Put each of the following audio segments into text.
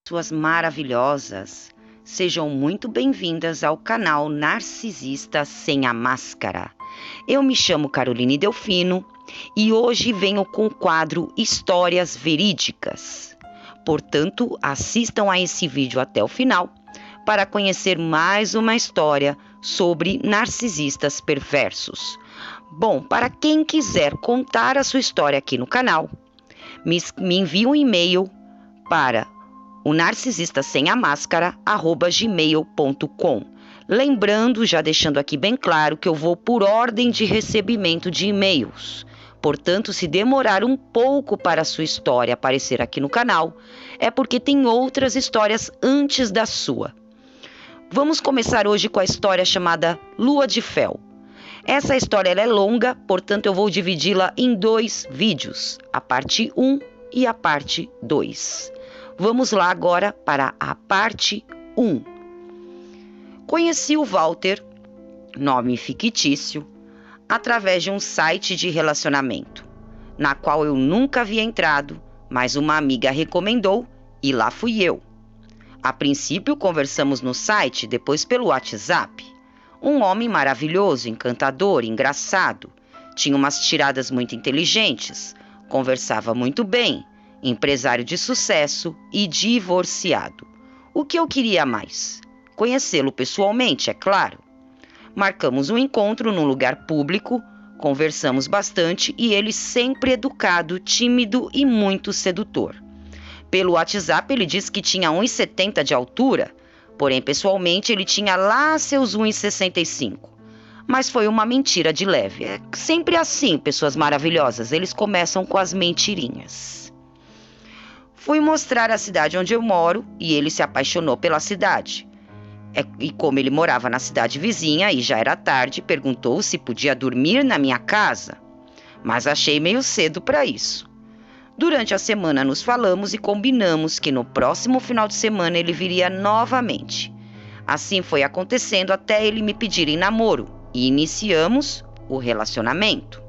Suas maravilhosas, sejam muito bem-vindas ao canal Narcisista Sem a Máscara. Eu me chamo Caroline Delfino e hoje venho com o quadro Histórias Verídicas. Portanto, assistam a esse vídeo até o final para conhecer mais uma história sobre narcisistas perversos. Bom, para quem quiser contar a sua história aqui no canal, me envie um e-mail para o narcisistasemamáscara@gmail.com. Lembrando, já deixando aqui bem claro, que eu vou por ordem de recebimento de e-mails. Portanto, se demorar um pouco para a sua história aparecer aqui no canal, é porque tem outras histórias antes da sua. Vamos começar hoje com a história chamada Lua de Fel. Essa história é longa, portanto eu vou dividi-la em 2 vídeos, a parte 1 e a parte 2. Vamos lá agora para a parte 1. Conheci o Walter, nome fictício, através de um site de relacionamento, na qual eu nunca havia entrado, mas uma amiga recomendou e lá fui eu. A princípio conversamos no site, depois pelo WhatsApp. Um homem maravilhoso, encantador, engraçado, tinha umas tiradas muito inteligentes, conversava muito bem, empresário de sucesso e divorciado. O que eu queria mais? Conhecê-lo pessoalmente, é claro. Marcamos um encontro num lugar público, conversamos bastante e ele sempre educado, tímido e muito sedutor. Pelo WhatsApp ele disse que tinha 1,70 de altura, porém pessoalmente ele tinha lá seus 1,65. Mas foi uma mentira de leve. É sempre assim, pessoas maravilhosas, eles começam com as mentirinhas. Fui mostrar a cidade onde eu moro e ele se apaixonou pela cidade. E como ele morava na cidade vizinha e já era tarde, perguntou se podia dormir na minha casa. Mas achei meio cedo para isso. Durante a semana nos falamos e combinamos que no próximo final de semana ele viria novamente. Assim foi acontecendo até ele me pedir em namoro e iniciamos o relacionamento.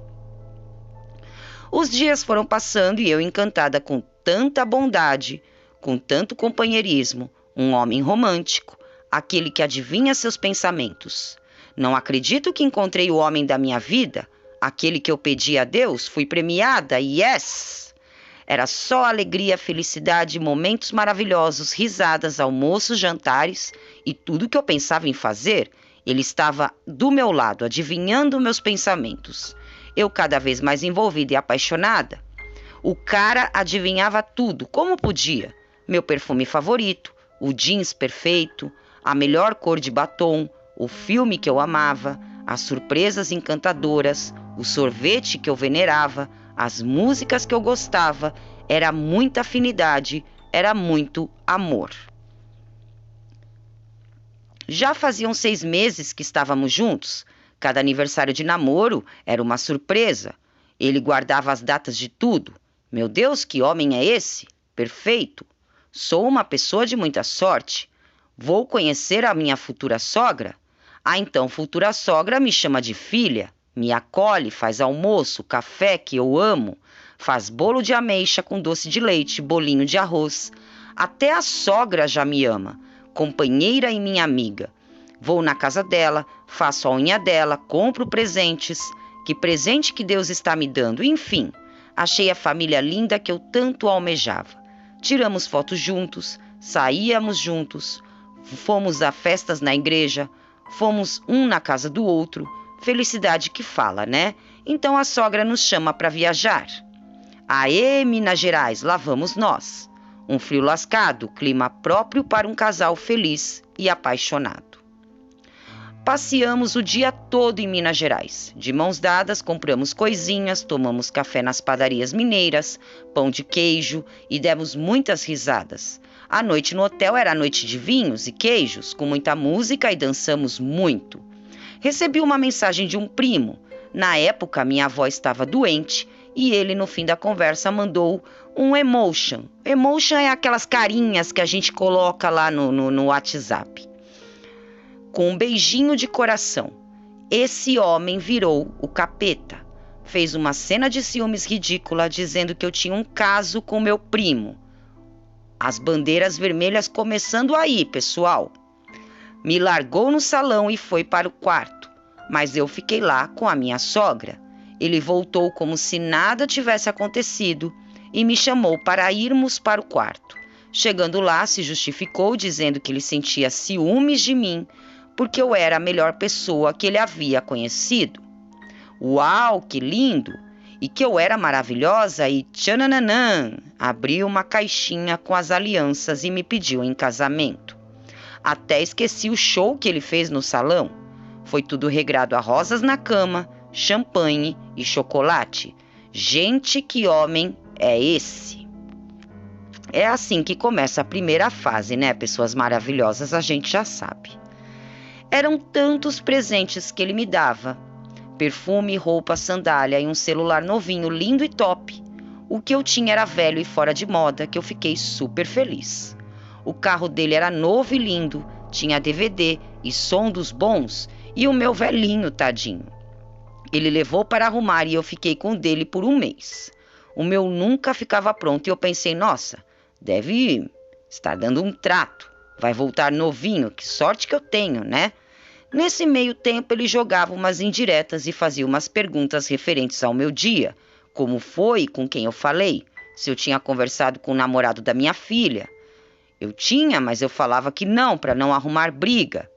Os dias foram passando e eu encantada com tanta bondade, com tanto companheirismo, um homem romântico, aquele que adivinha seus pensamentos. Não acredito que encontrei o homem da minha vida, aquele que eu pedi a Deus, fui premiada, yes! Era só alegria, felicidade, momentos maravilhosos, risadas, almoços, jantares e tudo que eu pensava em fazer, ele estava do meu lado, adivinhando meus pensamentos. Eu cada vez mais envolvida e apaixonada. O cara adivinhava tudo, como podia. Meu perfume favorito, o jeans perfeito, a melhor cor de batom, o filme que eu amava, as surpresas encantadoras, o sorvete que eu venerava, as músicas que eu gostava. Era muita afinidade, era muito amor. Já faziam 6 meses que estávamos juntos. Cada aniversário de namoro era uma surpresa. Ele guardava as datas de tudo. Meu Deus, que homem é esse? Perfeito. Sou uma pessoa de muita sorte. Vou conhecer a minha futura sogra? Ah, então, futura sogra me chama de filha, me acolhe, faz almoço, café que eu amo, faz bolo de ameixa com doce de leite, bolinho de arroz. Até a sogra já me ama, companheira e minha amiga. Vou na casa dela, faço a unha dela, compro presentes. Que presente que Deus está me dando, enfim. Achei a família linda que eu tanto almejava. Tiramos fotos juntos, saíamos juntos, fomos a festas na igreja, fomos um na casa do outro. Felicidade que fala, né? Então a sogra nos chama para viajar. Aê, Minas Gerais, lá vamos nós. Um frio lascado, clima próprio para um casal feliz e apaixonado. Passeamos o dia todo em Minas Gerais. De mãos dadas, compramos coisinhas, tomamos café nas padarias mineiras, pão de queijo e demos muitas risadas. A noite no hotel era noite de vinhos e queijos, com muita música e dançamos muito. Recebi uma mensagem de um primo. Na época, minha avó estava doente e ele, no fim da conversa, mandou um emotion. Emotion é aquelas carinhas que a gente coloca lá no WhatsApp. Com um beijinho de coração. Esse homem virou o capeta. Fez uma cena de ciúmes ridícula, dizendo que eu tinha um caso com meu primo. As bandeiras vermelhas começando aí, pessoal. Me largou no salão e foi para o quarto, mas eu fiquei lá com a minha sogra. Ele voltou como se nada tivesse acontecido e me chamou para irmos para o quarto. Chegando lá, se justificou dizendo que ele sentia ciúmes de mim porque eu era a melhor pessoa que ele havia conhecido. Uau, que lindo! E que eu era maravilhosa e tchananã, abriu uma caixinha com as alianças e me pediu em casamento. Até esqueci o show que ele fez no salão. Foi tudo regrado a rosas na cama, champanhe e chocolate. Gente, que homem é esse? É assim que começa a primeira fase, né? Pessoas maravilhosas, a gente já sabe. Eram tantos presentes que ele me dava. Perfume, roupa, sandália e um celular novinho, lindo e top. O que eu tinha era velho e fora de moda, que eu fiquei super feliz. O carro dele era novo e lindo, tinha DVD e som dos bons, e o meu velhinho, tadinho. Ele levou para arrumar e eu fiquei com o dele por um mês. O meu nunca ficava pronto e eu pensei, nossa, deve estar dando um trato. Vai voltar novinho, que sorte que eu tenho, né? Nesse meio tempo ele jogava umas indiretas e fazia umas perguntas referentes ao meu dia. Como foi e com quem eu falei? Se eu tinha conversado com o namorado da minha filha. Eu tinha, mas eu falava que não, para não arrumar briga.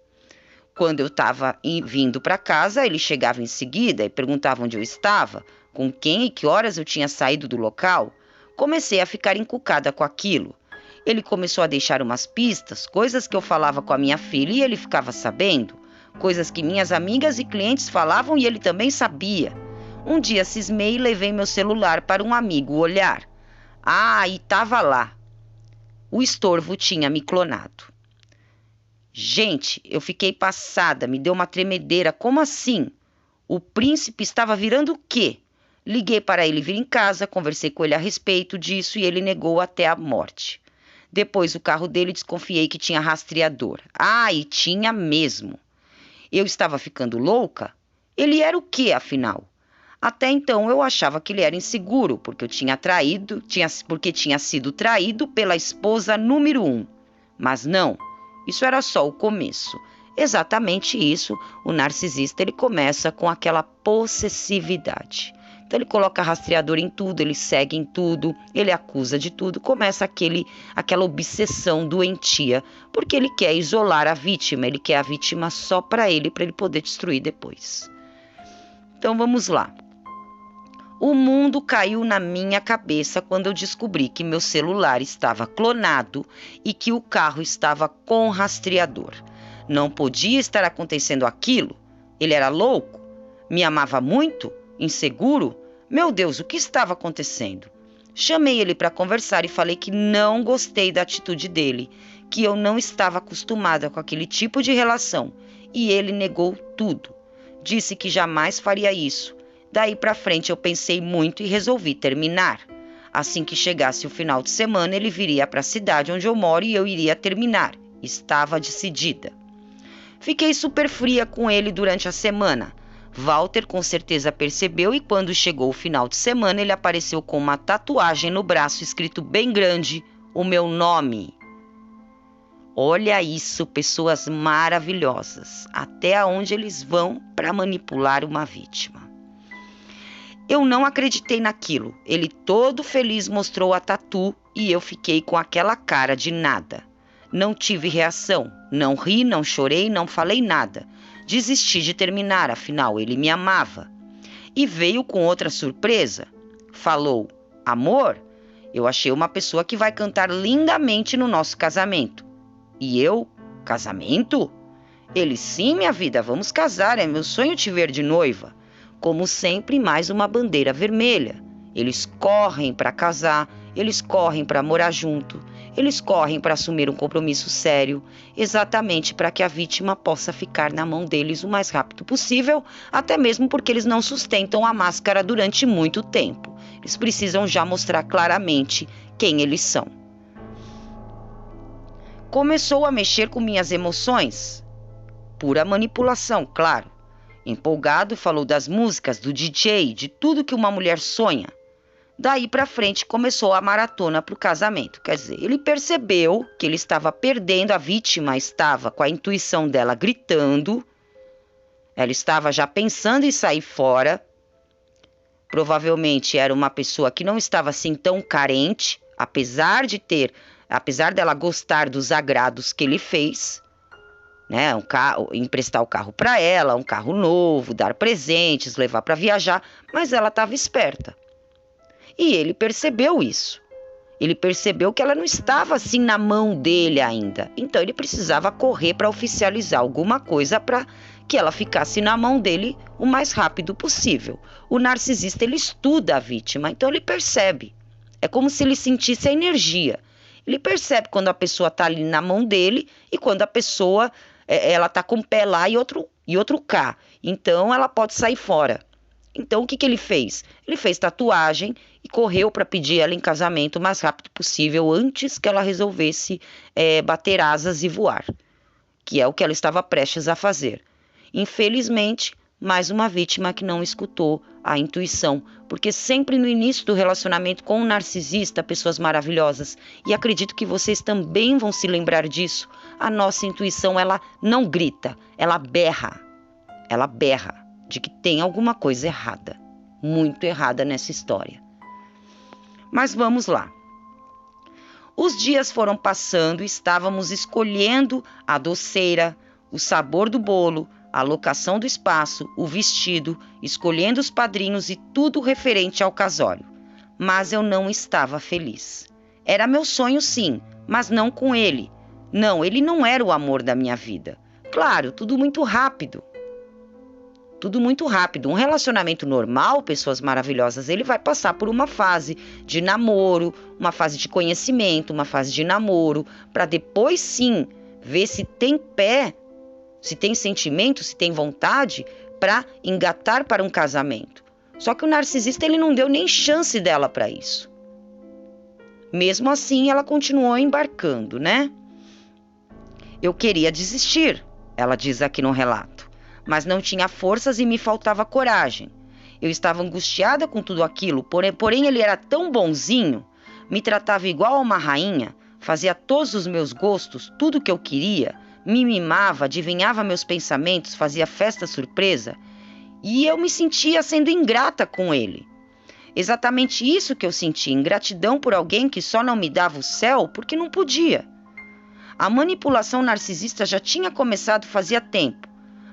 Quando eu estava vindo para casa, ele chegava em seguida e perguntava onde eu estava, com quem e que horas eu tinha saído do local. Comecei a ficar encucada com aquilo. Ele começou a deixar umas pistas, coisas que eu falava com a minha filha e ele ficava sabendo. Coisas que minhas amigas e clientes falavam e ele também sabia. Um dia cismei e levei meu celular para um amigo olhar. Ah, e estava lá. O estorvo tinha me clonado. Gente, eu fiquei passada, me deu uma tremedeira. Como assim? O príncipe estava virando o quê? Liguei para ele vir em casa, conversei com ele a respeito disso e ele negou até a morte. Depois o carro dele desconfiei que tinha rastreador. Ah, e tinha mesmo. Eu estava ficando louca? Ele era o quê, afinal? Até então eu achava que ele era inseguro, porque porque tinha sido traído pela esposa número 1. Mas não, isso era só o começo. Exatamente isso, o narcisista ele começa com aquela possessividade. Então ele coloca rastreador em tudo, ele segue em tudo, ele acusa de tudo, começa aquela obsessão doentia, porque ele quer isolar a vítima, ele quer a vítima só para ele poder destruir depois. Então vamos lá. O mundo caiu na minha cabeça quando eu descobri que meu celular estava clonado e que o carro estava com rastreador. Não podia estar acontecendo aquilo. Ele era louco? Me amava muito? Inseguro? Meu Deus, o que estava acontecendo? Chamei ele para conversar e falei que não gostei da atitude dele, que eu não estava acostumada com aquele tipo de relação, e ele negou tudo. Disse que jamais faria isso. Daí para frente eu pensei muito e resolvi terminar. Assim que chegasse o final de semana, ele viria para a cidade onde eu moro e eu iria terminar. Estava decidida. Fiquei super fria com ele durante a semana. Walter com certeza percebeu e quando chegou o final de semana ele apareceu com uma tatuagem no braço escrito bem grande, o meu nome. Olha isso, pessoas maravilhosas, até onde eles vão para manipular uma vítima. Eu não acreditei naquilo, ele todo feliz mostrou a tatu e eu fiquei com aquela cara de nada. Não tive reação, não ri, não chorei, não falei nada. Desisti de terminar, afinal, ele me amava. E veio com outra surpresa. Falou, amor, eu achei uma pessoa que vai cantar lindamente no nosso casamento. E eu, casamento? Ele, sim, minha vida, vamos casar, é meu sonho te ver de noiva. Como sempre, mais uma bandeira vermelha. Eles correm para casar, eles correm para morar junto. Eles correm para assumir um compromisso sério, exatamente para que a vítima possa ficar na mão deles o mais rápido possível, até mesmo porque eles não sustentam a máscara durante muito tempo. Eles precisam já mostrar claramente quem eles são. Começou a mexer com minhas emoções. Pura manipulação, claro. Empolgado, falou das músicas, do DJ, de tudo que uma mulher sonha. Daí para frente começou a maratona para o casamento. Quer dizer, ele percebeu que ele estava perdendo, a vítima estava com a intuição dela gritando, ela estava já pensando em sair fora. Provavelmente era uma pessoa que não estava assim tão carente, apesar dela gostar dos agrados que ele fez, né? Emprestar o carro para ela, um carro novo, dar presentes, levar para viajar, mas ela estava esperta. E ele percebeu isso. Ele percebeu que ela não estava assim na mão dele ainda. Então ele precisava correr para oficializar alguma coisa para que ela ficasse na mão dele o mais rápido possível. O narcisista, ele estuda a vítima, então ele percebe. É como se ele sentisse a energia. Ele percebe quando a pessoa está ali na mão dele e quando a pessoa ela está com o pé lá e outro cá. Então ela pode sair fora. Então, o que ele fez? Ele fez tatuagem e correu para pedir ela em casamento o mais rápido possível, antes que ela resolvesse bater asas e voar, que é o que ela estava prestes a fazer. Infelizmente, mais uma vítima que não escutou a intuição, porque sempre no início do relacionamento com um narcisista, pessoas maravilhosas, e acredito que vocês também vão se lembrar disso, a nossa intuição, ela não grita, ela berra de que tem alguma coisa errada, muito errada nessa história. Mas vamos lá. Os dias foram passando e estávamos escolhendo a doceira, o sabor do bolo, a locação do espaço, o vestido, escolhendo os padrinhos e tudo referente ao casório. Mas eu não estava feliz. Era meu sonho sim, mas não com ele. Não, ele não era o amor da minha vida. Claro, tudo muito rápido. Um relacionamento normal, pessoas maravilhosas, ele vai passar por uma fase de namoro, uma fase de conhecimento, uma fase de namoro, para depois sim ver se tem pé, se tem sentimento, se tem vontade para engatar para um casamento. Só que o narcisista, ele não deu nem chance dela para isso. Mesmo assim, ela continuou embarcando, né? Eu queria desistir, ela diz aqui no relato. Mas não tinha forças e me faltava coragem. Eu estava angustiada com tudo aquilo, porém ele era tão bonzinho, me tratava igual a uma rainha, fazia todos os meus gostos, tudo o que eu queria, me mimava, adivinhava meus pensamentos, fazia festa surpresa, e eu me sentia sendo ingrata com ele. Exatamente isso que eu senti, ingratidão por alguém que só não me dava o céu porque não podia. A manipulação narcisista já tinha começado fazia tempo,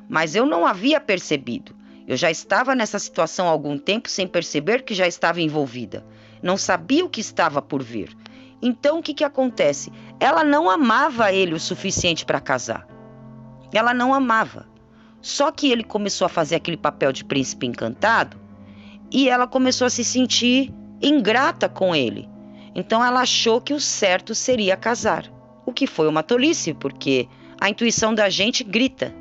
mas eu não havia percebido. Eu já estava nessa situação há algum tempo sem perceber que já estava envolvida. Não sabia o que estava por vir. Então, o que acontece? Ela não amava ele o suficiente para casar. Ela não amava. Só que ele começou a fazer aquele papel de príncipe encantado e ela começou a se sentir ingrata com ele. Então, ela achou que o certo seria casar. O que foi uma tolice, porque a intuição da gente grita.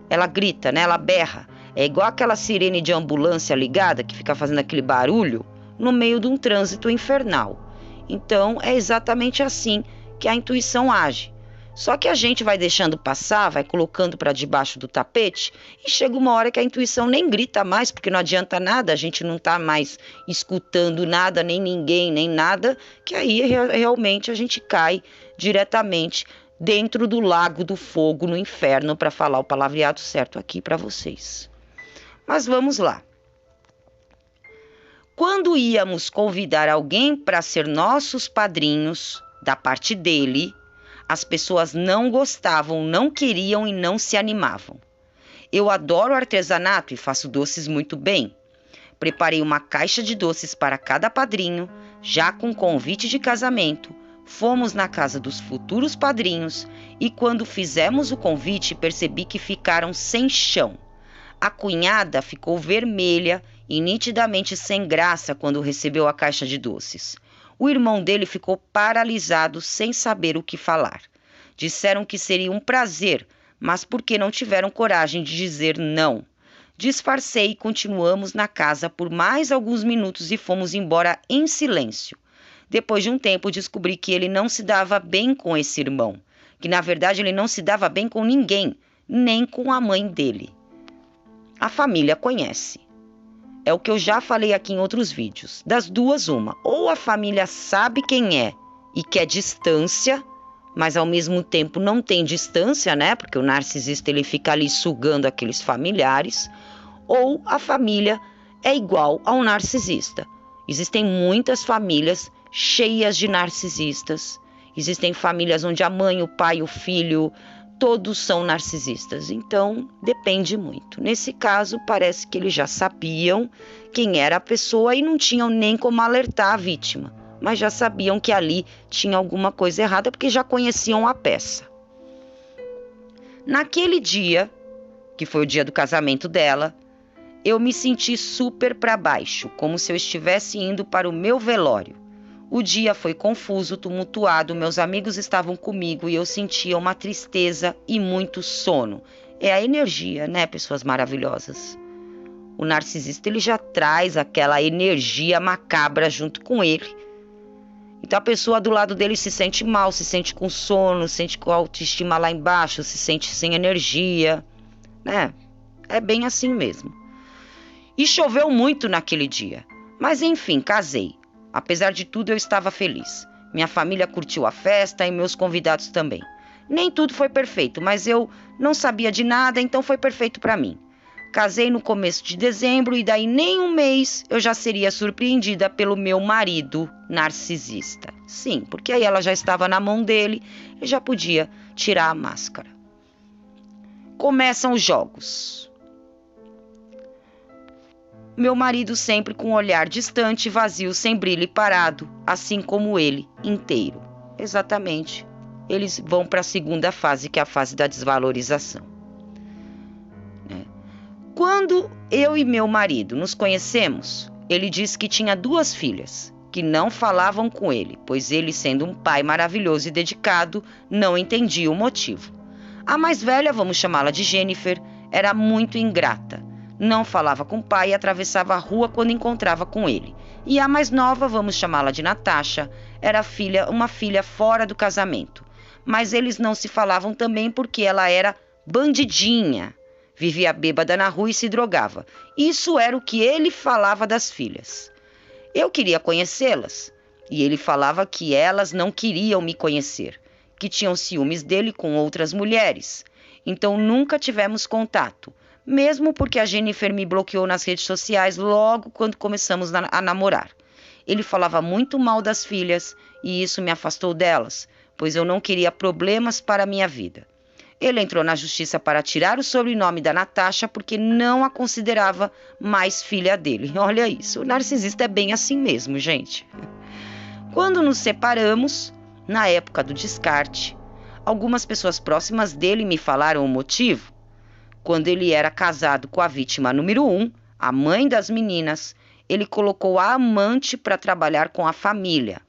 Ela grita, né? Ela berra. É igual aquela sirene de ambulância ligada que fica fazendo aquele barulho no meio de um trânsito infernal. Então, é exatamente assim que a intuição age. Só que a gente vai deixando passar, vai colocando para debaixo do tapete e chega uma hora que a intuição nem grita mais, porque não adianta nada, a gente não está mais escutando nada, nem ninguém, nem nada, que aí realmente a gente cai diretamente dentro do lago do fogo no inferno, para falar o palavreado certo aqui para vocês. Mas vamos lá. Quando íamos convidar alguém para ser nossos padrinhos, da parte dele, as pessoas não gostavam, não queriam e não se animavam. Eu adoro artesanato e faço doces muito bem. Preparei uma caixa de doces para cada padrinho, já com convite de casamento. Fomos na casa dos futuros padrinhos e quando fizemos o convite percebi que ficaram sem chão. A cunhada ficou vermelha e nitidamente sem graça quando recebeu a caixa de doces. O irmão dele ficou paralisado sem saber o que falar. Disseram que seria um prazer, mas porque não tiveram coragem de dizer não. Disfarcei e continuamos na casa por mais alguns minutos e fomos embora em silêncio. Depois de um tempo, descobri que ele não se dava bem com esse irmão, que na verdade ele não se dava bem com ninguém, nem com a mãe dele. A família conhece. É o que eu já falei aqui em outros vídeos. Das duas, uma. Ou a família sabe quem é e quer distância, mas ao mesmo tempo não tem distância, né? Porque o narcisista ele fica ali sugando aqueles familiares. Ou a família é igual ao narcisista. Existem muitas famílias cheias de narcisistas. Existem famílias onde a mãe, o pai, o filho, todos são narcisistas. Então, depende muito. Nesse caso, parece que eles já sabiam quem era a pessoa e não tinham nem como alertar a vítima. Mas já sabiam que ali tinha alguma coisa errada porque já conheciam a peça. Naquele dia, que foi o dia do casamento dela, eu me senti super para baixo, como se eu estivesse indo para o meu velório. O dia foi confuso, tumultuado, meus amigos estavam comigo e eu sentia uma tristeza e muito sono. É a energia, né, pessoas maravilhosas? O narcisista, ele já traz aquela energia macabra junto com ele. Então a pessoa do lado dele se sente mal, se sente com sono, se sente com a autoestima lá embaixo, se sente sem energia, né? É bem assim mesmo. E choveu muito naquele dia. Mas enfim, casei. Apesar de tudo, eu estava feliz. Minha família curtiu a festa e meus convidados também. Nem tudo foi perfeito, mas eu não sabia de nada, então foi perfeito para mim. Casei no começo de dezembro e daí nem um mês eu já seria surpreendida pelo meu marido narcisista. Sim, porque aí ela já estava na mão dele e já podia tirar a máscara. Começam os jogos. Meu marido sempre com um olhar distante, vazio, sem brilho e parado, assim como ele, inteiro. Exatamente. Eles vão para a segunda fase, que é a fase da desvalorização. Quando eu e meu marido nos conhecemos, ele disse que tinha 2 filhas, que não falavam com ele, pois ele, sendo um pai maravilhoso e dedicado, não entendia o motivo. A mais velha, vamos chamá-la de Jennifer, era muito ingrata. Não falava com o pai e atravessava a rua quando encontrava com ele. E a mais nova, vamos chamá-la de Natasha, era uma filha fora do casamento. Mas eles não se falavam também porque ela era bandidinha. Vivia bêbada na rua e se drogava. Isso era o que ele falava das filhas. Eu queria conhecê-las. E ele falava que elas não queriam me conhecer, que tinham ciúmes dele com outras mulheres. Então nunca tivemos contato. Mesmo porque a Jennifer me bloqueou nas redes sociais logo quando começamos a namorar. Ele falava muito mal das filhas e isso me afastou delas, pois eu não queria problemas para a minha vida. Ele entrou na justiça para tirar o sobrenome da Natasha porque não a considerava mais filha dele. Olha isso, o narcisista é bem assim mesmo, gente. Quando nos separamos, na época do descarte, algumas pessoas próximas dele me falaram o motivo. Quando ele era casado com a vítima número 1, a mãe das meninas, ele colocou a amante para trabalhar com a família,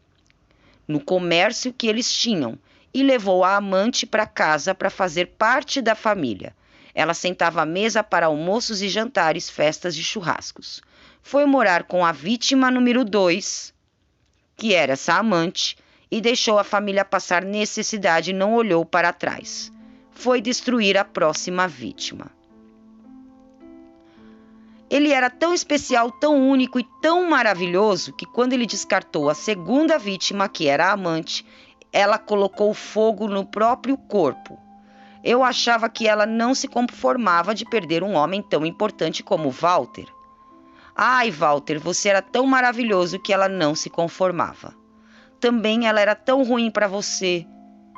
no comércio que eles tinham, e levou a amante para casa para fazer parte da família. Ela sentava à mesa para almoços e jantares, festas e churrascos. Foi morar com a vítima número 2, que era essa amante, e deixou a família passar necessidade e não olhou para trás. Foi destruir a próxima vítima. Ele era tão especial, tão único e tão maravilhoso que quando ele descartou a segunda vítima, que era a amante, ela colocou fogo no próprio corpo. Eu achava que ela não se conformava de perder um homem tão importante como Walter. Ai, Walter, você era tão maravilhoso que ela não se conformava. Também ela era tão ruim para você.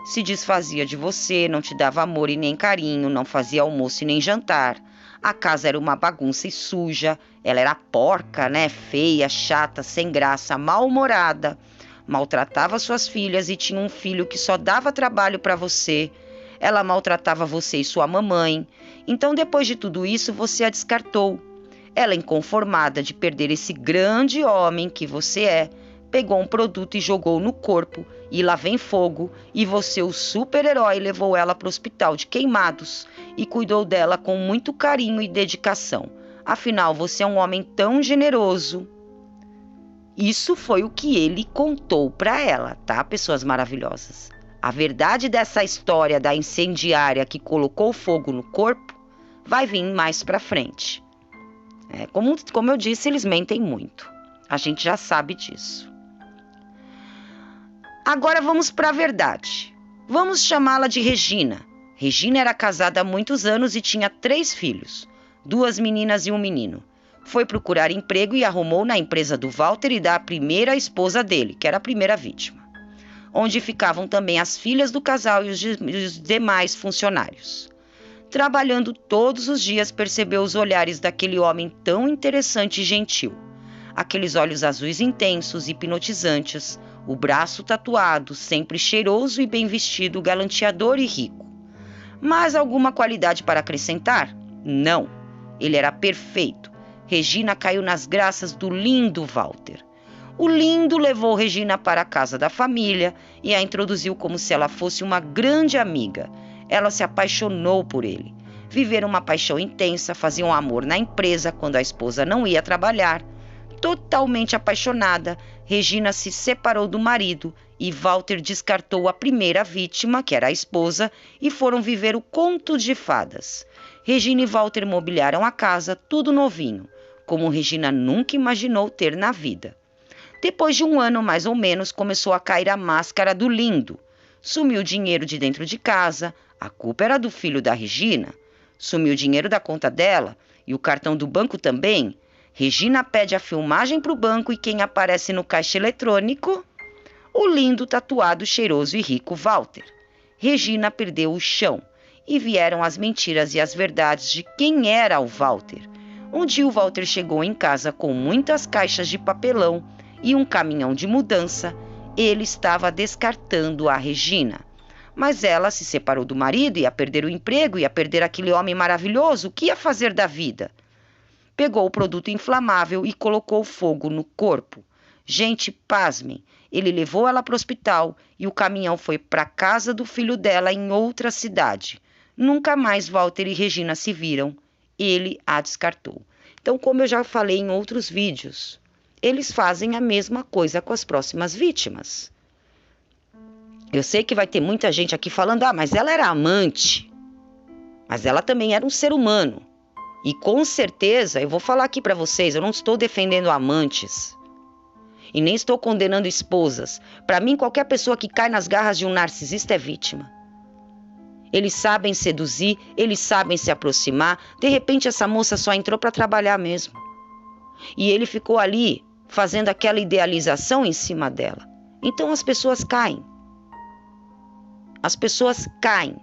Se desfazia de você, não te dava amor e nem carinho, não fazia almoço e nem jantar. A casa era uma bagunça e suja, ela era porca, né? Feia, chata, sem graça, mal-humorada. Maltratava suas filhas e tinha um filho que só dava trabalho para você. Ela maltratava você e sua mamãe. Então, depois de tudo isso, você a descartou. Ela, inconformada de perder esse grande homem que você é, pegou um produto e jogou no corpo, e lá vem fogo, e você, o super-herói, levou ela para o hospital de queimados e cuidou dela com muito carinho e dedicação. Afinal, você é um homem tão generoso. Isso foi o que ele contou para ela, tá, pessoas maravilhosas? A verdade dessa história da incendiária que colocou fogo no corpo vai vir mais para frente. Como eu disse, eles mentem muito. A gente já sabe disso. Agora vamos para a verdade. Vamos chamá-la de Regina. Regina era casada há muitos anos e tinha 3 filhos, 2 meninas e um menino. Foi procurar emprego e arrumou na empresa do Walter e da primeira esposa dele, que era a primeira vítima, onde ficavam também as filhas do casal e os demais funcionários. Trabalhando todos os dias, percebeu os olhares daquele homem tão interessante e gentil. Aqueles olhos azuis intensos, hipnotizantes, o braço tatuado, sempre cheiroso e bem vestido, galanteador e rico. Mas alguma qualidade para acrescentar? Não. Ele era perfeito. Regina caiu nas graças do lindo Walter. O lindo levou Regina para a casa da família e a introduziu como se ela fosse uma grande amiga. Ela se apaixonou por ele. Viveram uma paixão intensa, faziam amor na empresa quando a esposa não ia trabalhar. Totalmente apaixonada, Regina se separou do marido e Walter descartou a primeira vítima, que era a esposa, e foram viver o conto de fadas. Regina e Walter mobiliaram a casa, tudo novinho, como Regina nunca imaginou ter na vida. Depois de 1 ano, mais ou menos, começou a cair a máscara do lindo. Sumiu o dinheiro de dentro de casa, a culpa era do filho da Regina. Sumiu o dinheiro da conta dela e o cartão do banco também. Regina pede a filmagem para o banco e quem aparece no caixa eletrônico? O lindo, tatuado, cheiroso e rico Walter. Regina perdeu o chão e vieram as mentiras e as verdades de quem era o Walter. Um dia o Walter chegou em casa com muitas caixas de papelão e um caminhão de mudança. Ele estava descartando a Regina. Mas ela se separou do marido, ia perder o emprego, ia perder aquele homem maravilhoso. O que ia fazer da vida? Pegou o produto inflamável e colocou fogo no corpo. Gente, pasmem, ele levou ela para o hospital e o caminhão foi para a casa do filho dela em outra cidade. Nunca mais Walter e Regina se viram. Ele a descartou. Então, como eu já falei em outros vídeos, eles fazem a mesma coisa com as próximas vítimas. Eu sei que vai ter muita gente aqui falando, mas ela era amante. Mas ela também era um ser humano. E com certeza, eu vou falar aqui para vocês, eu não estou defendendo amantes. E nem estou condenando esposas. Para mim, qualquer pessoa que cai nas garras de um narcisista é vítima. Eles sabem seduzir, eles sabem se aproximar. De repente, essa moça só entrou para trabalhar mesmo. E ele ficou ali, fazendo aquela idealização em cima dela. Então, as pessoas caem. As pessoas caem.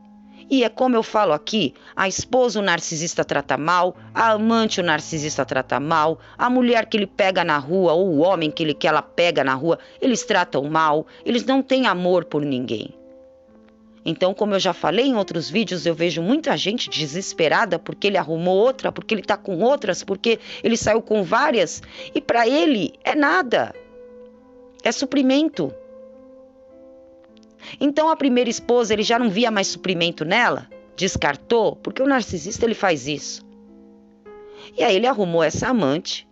E é como eu falo aqui, a esposa o narcisista trata mal, a amante o narcisista trata mal, a mulher que ele pega na rua ou o homem que ela pega na rua, eles tratam mal, eles não têm amor por ninguém. Então, como eu já falei em outros vídeos, eu vejo muita gente desesperada porque ele arrumou outra, porque ele está com outras, porque ele saiu com várias, e para ele é nada, é suprimento. Então a primeira esposa, ele já não via mais suprimento nela, descartou, porque o narcisista ele faz isso. E aí ele arrumou essa amante,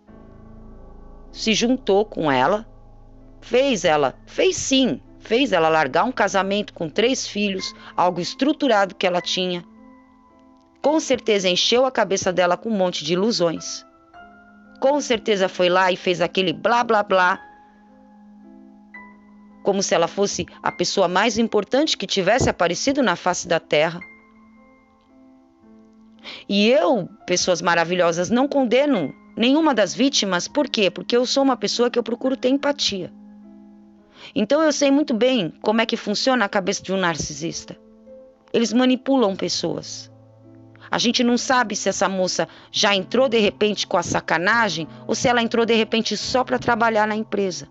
se juntou com ela, fez ela largar um casamento com 3 filhos, algo estruturado que ela tinha. Com certeza encheu a cabeça dela com um monte de ilusões. Com certeza foi lá e fez aquele blá blá blá, como se ela fosse a pessoa mais importante que tivesse aparecido na face da terra. E eu, pessoas maravilhosas, não condeno nenhuma das vítimas. Por quê? Porque eu sou uma pessoa que eu procuro ter empatia. Então eu sei muito bem como é que funciona a cabeça de um narcisista. Eles manipulam pessoas. A gente não sabe se essa moça já entrou de repente com a sacanagem ou se ela entrou de repente só para trabalhar na empresa.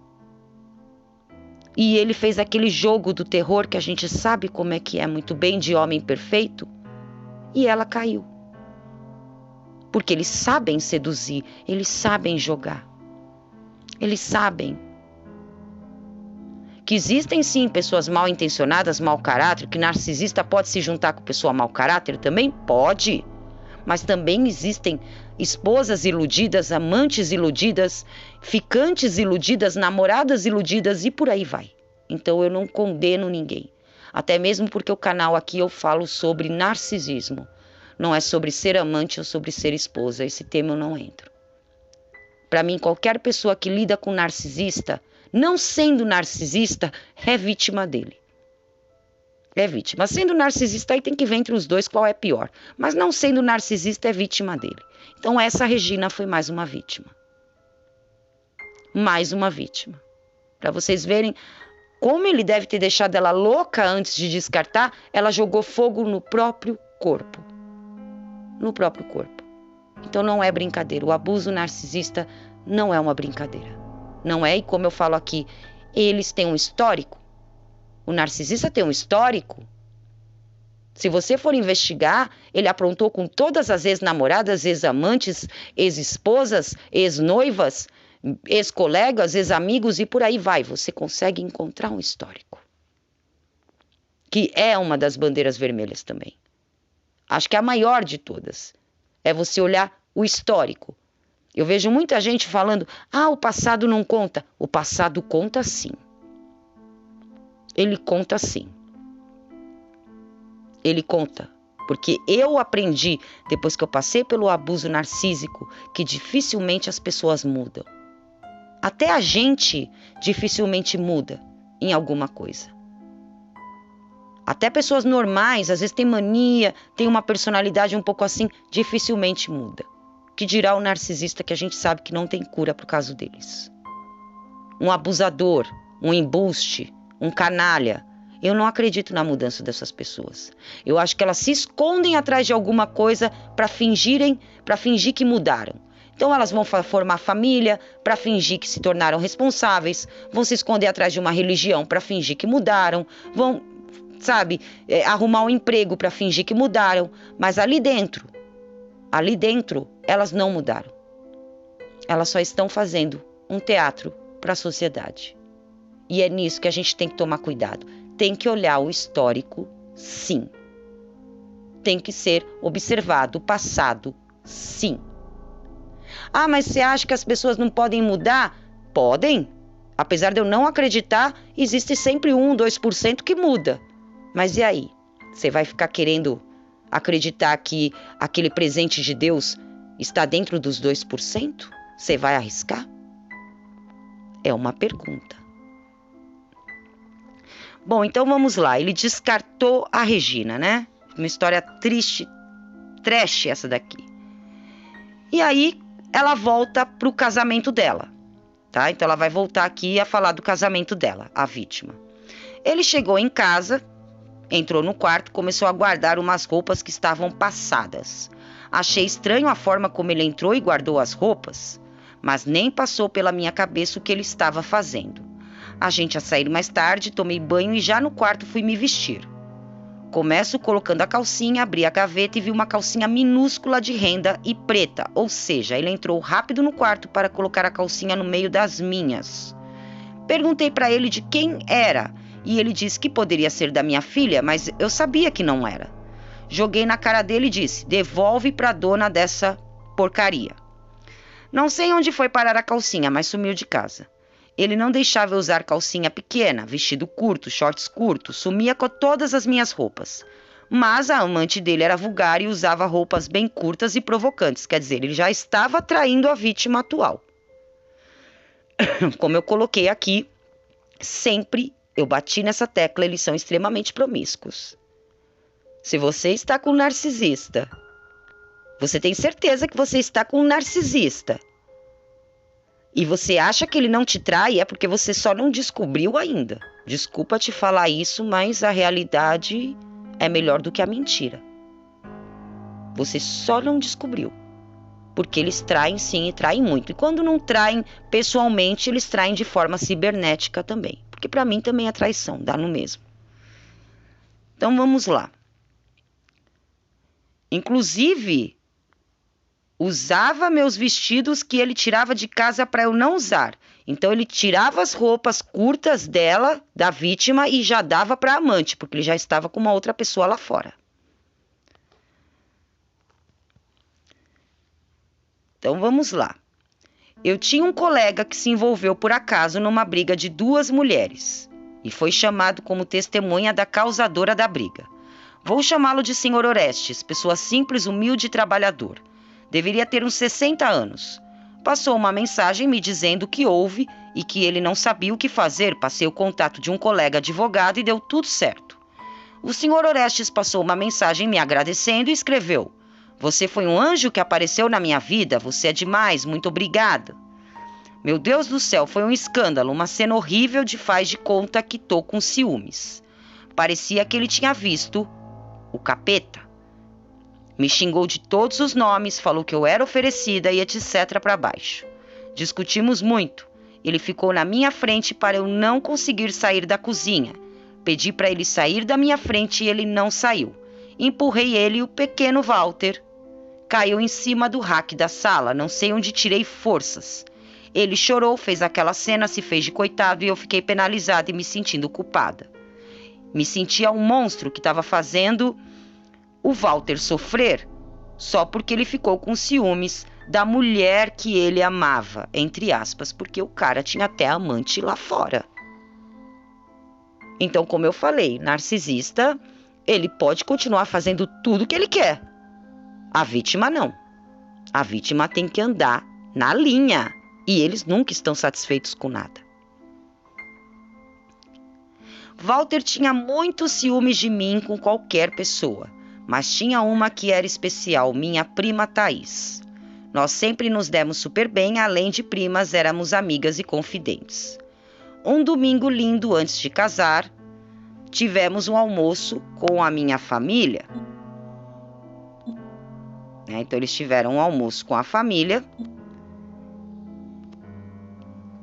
E ele fez aquele jogo do terror que a gente sabe como é que é muito bem, de homem perfeito. E ela caiu. Porque eles sabem seduzir, eles sabem jogar. Eles sabem que existem sim pessoas mal intencionadas, mau caráter, que narcisista pode se juntar com pessoa mau caráter também? Pode. Mas também existem esposas iludidas, amantes iludidas, ficantes iludidas, namoradas iludidas e por aí vai. Então eu não condeno ninguém. Até mesmo porque o canal aqui eu falo sobre narcisismo. Não é sobre ser amante ou sobre ser esposa. Esse tema eu não entro. Para mim, qualquer pessoa que lida com narcisista, não sendo narcisista, é vítima dele. É vítima. Sendo narcisista, aí tem que ver entre os dois qual é pior. Mas não sendo narcisista, é vítima dele. Então essa Regina foi mais uma vítima. Mais uma vítima. Para vocês verem como ele deve ter deixado ela louca antes de descartar, ela jogou fogo no próprio corpo. No próprio corpo. Então não é brincadeira. O abuso narcisista não é uma brincadeira. Não é, e como eu falo aqui, eles têm um histórico. O narcisista tem um histórico. Se você for investigar, ele aprontou com todas as ex-namoradas, ex-amantes, ex-esposas, ex-noivas, ex-colegas, ex-amigos e por aí vai. Você consegue encontrar um histórico. Que é uma das bandeiras vermelhas também. Acho que é a maior de todas. É você olhar o histórico. Eu vejo muita gente falando, o passado não conta. O passado conta sim. Ele conta sim. Ele conta. Porque eu aprendi, depois que eu passei pelo abuso narcísico, que dificilmente as pessoas mudam. Até a gente dificilmente muda em alguma coisa. Até pessoas normais, às vezes tem mania, tem uma personalidade um pouco assim, dificilmente muda. Que dirá o narcisista que a gente sabe que não tem cura por causa deles. Um abusador, um embuste, um canalha. Eu não acredito na mudança dessas pessoas. Eu acho que elas se escondem atrás de alguma coisa para fingir que mudaram. Então elas vão formar família para fingir que se tornaram responsáveis, vão se esconder atrás de uma religião para fingir que mudaram, vão, arrumar um emprego para fingir que mudaram, mas ali dentro, elas não mudaram. Elas só estão fazendo um teatro para a sociedade. E é nisso que a gente tem que tomar cuidado. Tem que olhar o histórico, sim. Tem que ser observado o passado, sim. Mas você acha que as pessoas não podem mudar? Podem. Apesar de eu não acreditar, existe sempre 1, 2% que muda. Mas e aí? Você vai ficar querendo acreditar que aquele presente de Deus está dentro dos 2%? Você vai arriscar? É uma pergunta. Bom, então vamos lá. Ele descartou a Regina, né? Uma história triste, trash essa daqui. E aí ela volta pro casamento dela, tá? Então ela vai voltar aqui a falar do casamento dela, a vítima. Ele chegou em casa, entrou no quarto, começou a guardar umas roupas que estavam passadas. Achei estranho a forma como ele entrou e guardou as roupas, mas nem passou pela minha cabeça o que ele estava fazendo. A gente ia sair mais tarde, tomei banho e já no quarto fui me vestir. Começo colocando a calcinha, abri a gaveta e vi uma calcinha minúscula de renda e preta, ou seja, ele entrou rápido no quarto para colocar a calcinha no meio das minhas. Perguntei para ele de quem era e ele disse que poderia ser da minha filha, mas eu sabia que não era. Joguei na cara dele e disse, devolve para a dona dessa porcaria. Não sei onde foi parar a calcinha, mas sumiu de casa. Ele não deixava eu usar calcinha pequena, vestido curto, shorts curtos, sumia com todas as minhas roupas. Mas a amante dele era vulgar e usava roupas bem curtas e provocantes, quer dizer, ele já estava atraindo a vítima atual. Como eu coloquei aqui, sempre eu bati nessa tecla, eles são extremamente promíscuos. Se você está com um narcisista, você tem certeza que você está com um narcisista, e você acha que ele não te trai, é porque você só não descobriu ainda. Desculpa te falar isso, mas a realidade é melhor do que a mentira. Você só não descobriu. Porque eles traem sim e traem muito. E quando não traem pessoalmente, eles traem de forma cibernética também. Porque para mim também é traição, dá no mesmo. Então vamos lá. Inclusive, usava meus vestidos que ele tirava de casa para eu não usar. Então ele tirava as roupas curtas dela, da vítima, e já dava para a amante, porque ele já estava com uma outra pessoa lá fora. Então vamos lá. Eu tinha um colega que se envolveu por acaso numa briga de 2 mulheres e foi chamado como testemunha da causadora da briga. Vou chamá-lo de Sr. Orestes, pessoa simples, humilde e trabalhador. Deveria ter uns 60 anos. Passou uma mensagem me dizendo o que houve e que ele não sabia o que fazer. Passei o contato de um colega advogado e deu tudo certo. O Sr. Orestes passou uma mensagem me agradecendo e escreveu: "Você foi um anjo que apareceu na minha vida, você é demais, muito obrigada." Meu Deus do céu, foi um escândalo, uma cena horrível de faz de conta que tô com ciúmes. Parecia que ele tinha visto o capeta. Me xingou de todos os nomes, falou que eu era oferecida e etc. para baixo. Discutimos muito. Ele ficou na minha frente para eu não conseguir sair da cozinha. Pedi para ele sair da minha frente e ele não saiu. Empurrei ele e o pequeno Walter caiu em cima do rack da sala, não sei onde tirei forças. Ele chorou, fez aquela cena, se fez de coitado e eu fiquei penalizada e me sentindo culpada. Me sentia um monstro que estava fazendo o Walter sofrer só porque ele ficou com ciúmes da mulher que ele amava, entre aspas, porque o cara tinha até amante lá fora. Então, como eu falei, narcisista, ele pode continuar fazendo tudo que ele quer. A vítima não. A vítima tem que andar na linha e eles nunca estão satisfeitos com nada. Walter tinha muitos ciúmes de mim com qualquer pessoa, mas tinha uma que era especial, minha prima Thaís. Nós sempre nos demos super bem, além de primas, éramos amigas e confidentes. Um domingo lindo antes de casar, tivemos um almoço com a minha família. Então eles tiveram um almoço com a família.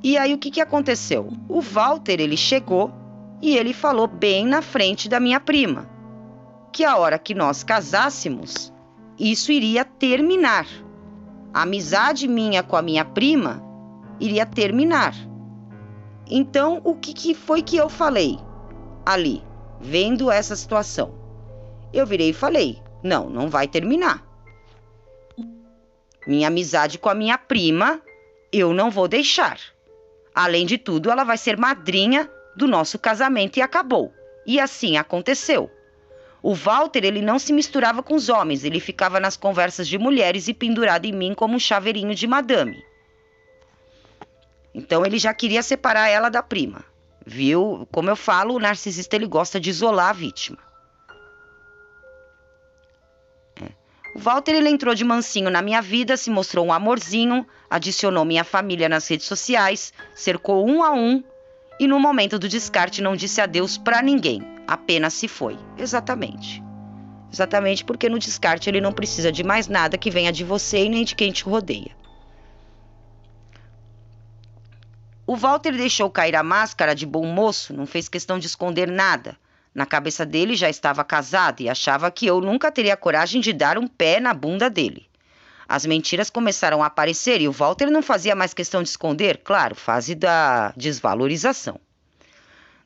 E aí o que aconteceu? O Walter, ele chegou e ele falou bem na frente da minha prima que a hora que nós casássemos, isso iria terminar. A amizade minha com a minha prima iria terminar. Então, o que foi que eu falei ali, vendo essa situação? Eu virei e falei: não vai terminar. Minha amizade com a minha prima, eu não vou deixar. Além de tudo, ela vai ser madrinha do nosso casamento e acabou. E assim aconteceu. O Walter, ele não se misturava com os homens, ele ficava nas conversas de mulheres e pendurado em mim como um chaveirinho de madame. Então ele já queria separar ela da prima. Viu? Como eu falo, o narcisista, ele gosta de isolar a vítima. O Walter, ele entrou de mansinho na minha vida, se mostrou um amorzinho, adicionou minha família nas redes sociais, cercou um a um e no momento do descarte não disse adeus pra ninguém, apenas se foi. Exatamente. Exatamente porque no descarte ele não precisa de mais nada que venha de você e nem de quem te rodeia. O Walter deixou cair a máscara de bom moço, não fez questão de esconder nada. Na cabeça dele já estava casado e achava que eu nunca teria coragem de dar um pé na bunda dele. As mentiras começaram a aparecer e o Walter não fazia mais questão de esconder, claro, fase da desvalorização.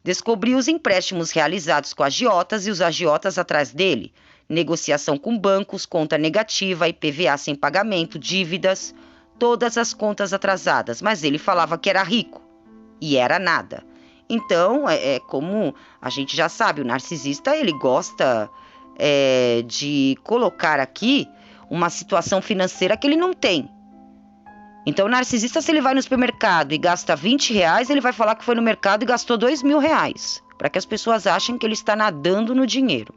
Descobri os empréstimos realizados com agiotas e os agiotas atrás dele, negociação com bancos, conta negativa, IPVA sem pagamento, dívidas, todas as contas atrasadas, mas ele falava que era rico e era nada. Então, como a gente já sabe, o narcisista, ele gosta de colocar aqui uma situação financeira que ele não tem. Então, o narcisista, se ele vai no supermercado e gasta R$20, ele vai falar que foi no mercado e gastou R$2.000, para que as pessoas achem que ele está nadando no dinheiro.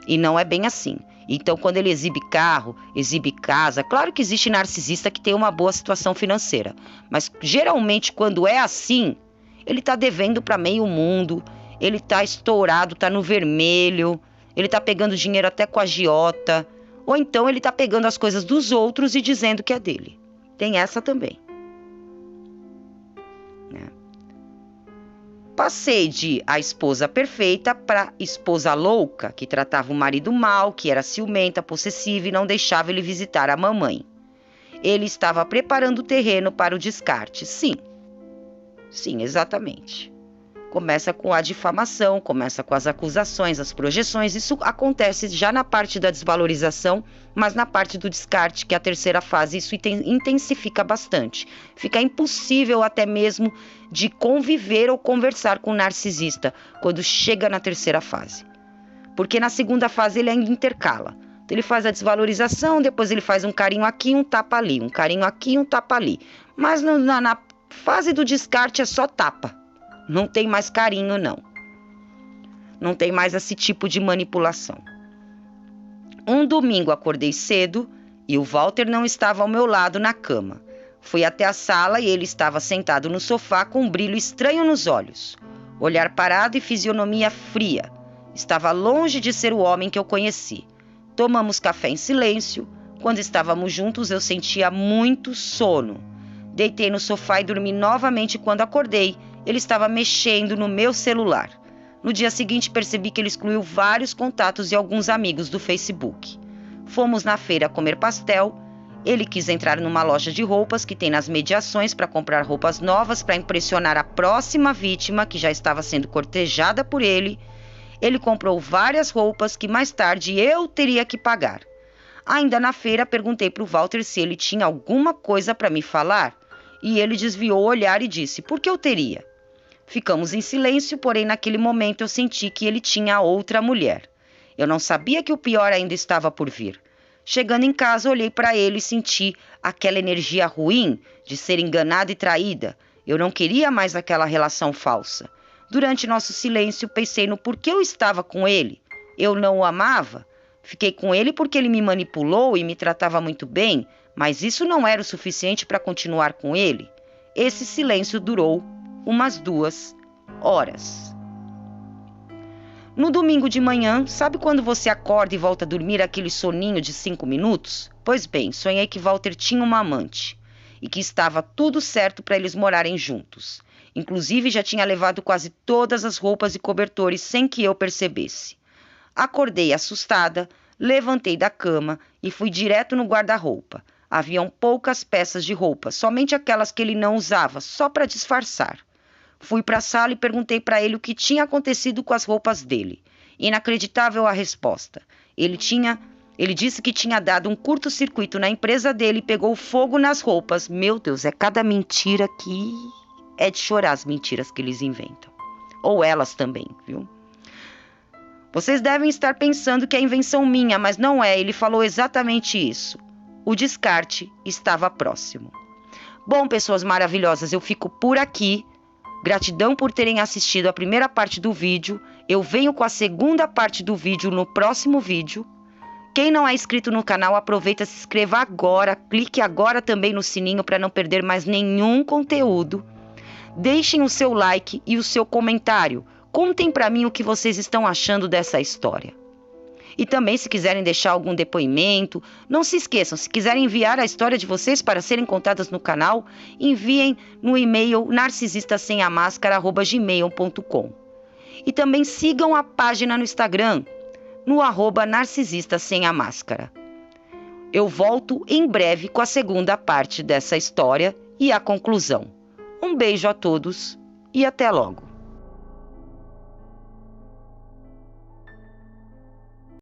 E não é bem assim. Então, quando ele exibe carro, exibe casa, claro que existe narcisista que tem uma boa situação financeira, mas geralmente quando é assim, ele está devendo para meio mundo, ele está estourado, está no vermelho, ele está pegando dinheiro até com a agiota, ou então ele está pegando as coisas dos outros e dizendo que é dele. Tem essa também. Passei de a esposa perfeita para esposa louca, que tratava o marido mal, que era ciumenta, possessiva e não deixava ele visitar a mamãe. Ele estava preparando o terreno para o descarte, sim. Sim, exatamente. Começa com a difamação, começa com as acusações, as projeções. Isso acontece já na parte da desvalorização, mas na parte do descarte, que é a terceira fase, isso intensifica bastante. Fica impossível até mesmo de conviver ou conversar com o narcisista quando chega na terceira fase. Porque na segunda fase ele ainda intercala. Então, ele faz a desvalorização, depois ele faz um carinho aqui, um tapa ali, um carinho aqui, um tapa ali. Mas na fase do descarte é só tapa. Não tem mais carinho, não. Não tem mais esse tipo de manipulação. Um domingo acordei cedo e o Walter não estava ao meu lado na cama. Fui até a sala e ele estava sentado no sofá com um brilho estranho nos olhos. Olhar parado e fisionomia fria. Estava longe de ser o homem que eu conheci. Tomamos café em silêncio. Quando estávamos juntos, eu sentia muito sono. Deitei no sofá e dormi novamente. Quando acordei, ele estava mexendo no meu celular. No dia seguinte, percebi que ele excluiu vários contatos e alguns amigos do Facebook. Fomos na feira comer pastel. Ele quis entrar numa loja de roupas que tem nas mediações para comprar roupas novas para impressionar a próxima vítima que já estava sendo cortejada por ele. Ele comprou várias roupas que mais tarde eu teria que pagar. Ainda na feira, perguntei para o Walter se ele tinha alguma coisa para me falar e ele desviou o olhar e disse: por que eu teria? Ficamos em silêncio, porém naquele momento eu senti que ele tinha outra mulher. Eu não sabia que o pior ainda estava por vir. Chegando em casa, olhei para ele e senti aquela energia ruim de ser enganada e traída. Eu não queria mais aquela relação falsa. Durante nosso silêncio, pensei no porquê eu estava com ele. Eu não o amava. Fiquei com ele porque ele me manipulou e me tratava muito bem, mas isso não era o suficiente para continuar com ele. Esse silêncio durou umas 2 horas. No domingo de manhã, sabe quando você acorda e volta a dormir aquele soninho de 5 minutos? Pois bem, sonhei que Walter tinha uma amante e que estava tudo certo para eles morarem juntos. Inclusive, já tinha levado quase todas as roupas e cobertores sem que eu percebesse. Acordei assustada, levantei da cama e fui direto no guarda-roupa. Haviam poucas peças de roupa, somente aquelas que ele não usava, só para disfarçar. Fui para a sala e perguntei para ele o que tinha acontecido com as roupas dele. Inacreditável a resposta. Ele disse que tinha dado um curto-circuito na empresa dele e pegou fogo nas roupas. Meu Deus, é cada mentira que é de chorar as mentiras que eles inventam. Ou elas também, viu? Vocês devem estar pensando que é invenção minha, mas não é. Ele falou exatamente isso. O descarte estava próximo. Bom, pessoas maravilhosas, eu fico por aqui. Gratidão por terem assistido a primeira parte do vídeo. Eu venho com a segunda parte do vídeo no próximo vídeo. Quem não é inscrito no canal, aproveita, se inscreva agora. Clique agora também no sininho para não perder mais nenhum conteúdo. Deixem o seu like e o seu comentário. Contem para mim o que vocês estão achando dessa história. E também, se quiserem deixar algum depoimento, não se esqueçam, se quiserem enviar a história de vocês para serem contadas no canal, enviem no e-mail narcisistasemamascara@gmail.com. E também sigam a página no Instagram, no @narcisistasemamascara. Eu volto em breve com a segunda parte dessa história e a conclusão. Um beijo a todos e até logo.